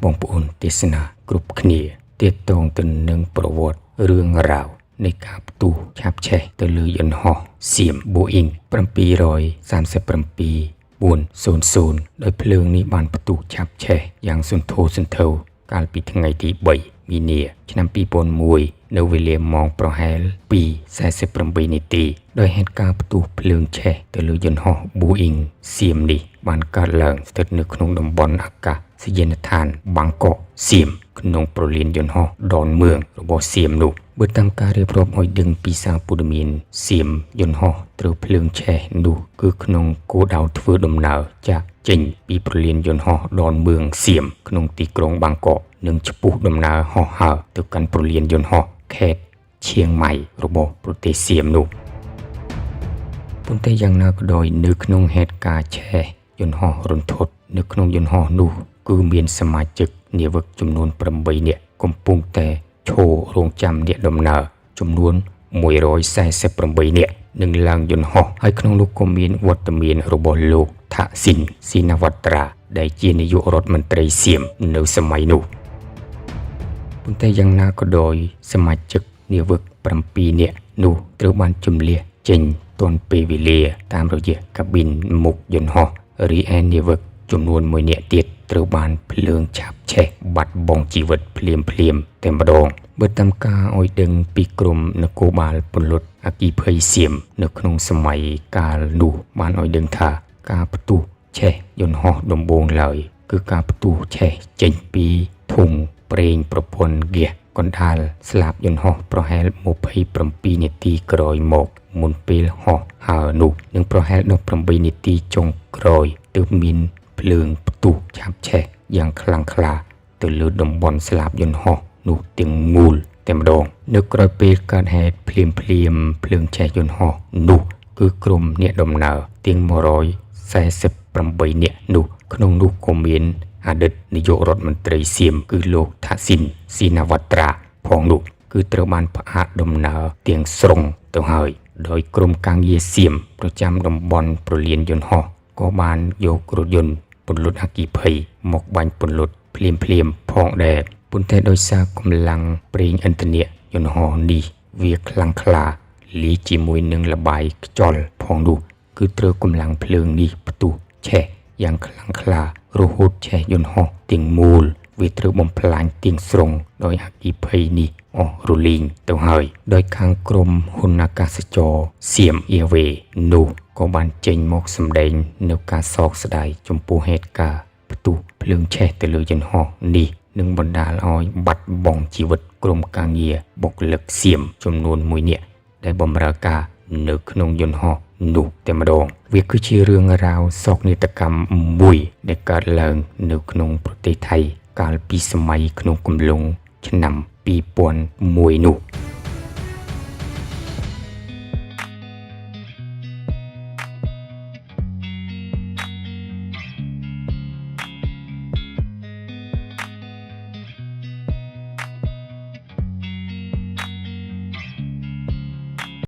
បងប្អូនទេសនាគ្រប់គ្នាទាក់ទងទៅនឹងប្រវត្តិរឿងរ៉ាវនៃការផ្ទុះឆាបឆេះទៅលើយន្តហោះសៀម Boeing 737-400 ដោយភ្លើងនេះបានផ្ទុះឆាបឆេះយ៉ាងសន្ធោសន្ធៅកាលពីថ្ងៃទី3មីនាឆ្នាំ2001នៅវេលាម៉ោងប្រហែល 2:48 នាទីដោយហេតុការណ៍ផ្ទុះភ្លើងឆេះទៅលើយន្តហោះ Boeing សៀមនេះបានកើតឡើងស្ថិតនៅក្នុងតំបន់អាកាសយានដ្ឋានបាងកកសៀមក្នុងប្រលានយន្តហោះដនមឿងរបស់សៀមនោះបើតាមការរៀបរាប់ឲ្យដឹងពីសារព័ត៌មានសៀមយន្តហោះត្រូវភ្លើងឆេះនោះគឺក្នុងគោលដៅធ្វើដំណើរចាក់ចេញពីប្រលានយន្តហោះដនមឿងសៀមក្នុងទីក្រុងបាងកកនិងឆ្ពោះដំណើរហោះហើរទៅកាន់ប្រលានយន្តហោះខេត្តឈៀងម៉ៃរបស់ប្រទេសសៀមនោះប៉ុន្តែយ៉ាងណាក៏ដោយនៅក្នុងហេតុការណ៍ឆេះយន្តហោះរន្ធត់នៅក្នុងយន្តហោះនោះគឺមានសមាជិកនាវិកចំនួន8នាក់កំពុងតែឈររងចាំអ្នកដំណើរចំនួន148នាក់នឹងឡើងយន្តហោះហើយក្នុងនោះក៏មានវត្តមានរបស់លោកថាក់ស៊ីនស៊ីណាវ៉ាត្រាដែលជានាយករដ្ឋមន្ត្រីសៀមនៅសម័យនោះប៉ុន្តែយ៉ាងណាក៏ដោយសមាជិកនាវិក7នាក់នោះត្រូវបានជម្លៀសចេញទាន់ពេលវេលាតាមរយៈកាប៊ីនមុខយន្តហោះរីឯនាវិកចំនួន1នាក់ទៀតត្រូវបានភ្លើងឆាបឆេះបាត់បង់ជីវិតភ្លាមតែម្ដងបើតាមការឲ្យដឹងពីក្រុមនគរបាលពន្លត់អគ្គិភ័យសៀមនៅក្នុងសម័យកាលនោះបានឲ្យដឹងថាការផ្ទុះឆេះយន្តហោះដំបូងឡើយគឺការផ្ទុះឆេះចេញពីធុងប្រេងប្រព័ន្ធហ្គាសកណ្ដាលស្លាបយន្តហោះប្រហែល27នាទីក្រោយមកមុនពេលហោះហើរនោះនិងប្រហែល18នាទីចុងក្រោយទើបមានភ្លើងផ្ទុះឆាបឆេះយ៉ាងខ្លាំងក្លាទៅលើតំបន់ស្លាបយន្តហោះនោះទាំងមូលតែម្ដងនៅក្រោយពេលកើតហេតុភ្លាមភ្លើងឆេះយន្តហោះនោះគឺក្រុមអ្នកដំណើរទាំង148នាក់នោះក្នុងនោះក៏មានអតីតនាយករដ្ឋមន្ត្រីសៀមគឺលោកថាក់ស៊ីនស៊ីណាវ៉ាត្រាផងនោះគឺត្រូវបានផ្អាកដំណើរទាំងស្រុងទៅហើយដោយក្រុមការងារសៀមប្រចាំតំបន់ប្រលានយន្តហោះក៏បានយករថយន្តពន្លត់អគ្គិភ័យមកបាញ់ពន្លត់ភ្លាមផងដែរប៉ុន្តែដោយសារកម្លាំងប្រេងឥន្ធនៈយន្តហោះនេះវាខ្លាំងក្លាលាយជាមួយនឹងល្បាយខ្យល់ផងនោះគឺត្រូវកម្លាំងភ្លើងនេះផ្ទុះឆេះយ៉ាងខ្លាំងក្លារហូតឆេះយន្តហោះទាំងមូលវាត្រូវបំផ្លាញទាំងស្រុងដោយអគ្គិភ័យនេះអស់រលីងទៅហើយដោយខាងក្រមហ៊ុនអាកាសចរសៀមអៀវេនោះក៏បានចេញមកសម្ដែងនៅការសោកស្ដាយចំពោះហេតុការណ៍ផ្ទុះភ្លើងឆេះទៅលើយន្តហោះនេះនឹងបណ្ដាលឲ្យបាត់បង់ជីវិតក្រុមការងារបុគ្គលិកសៀមចំនួន1នាក់ដែលបម្រើការនៅក្នុងយន្តហោះនោះតែម្ដងវាគឺជារឿងរ៉ាវសោកនាដកម្មមួយដែលកើតឡើងនៅក្នុងប្រទេសថៃកាលពីសម័យក្នុងកំឡុងឆ្នាំ2001នោះ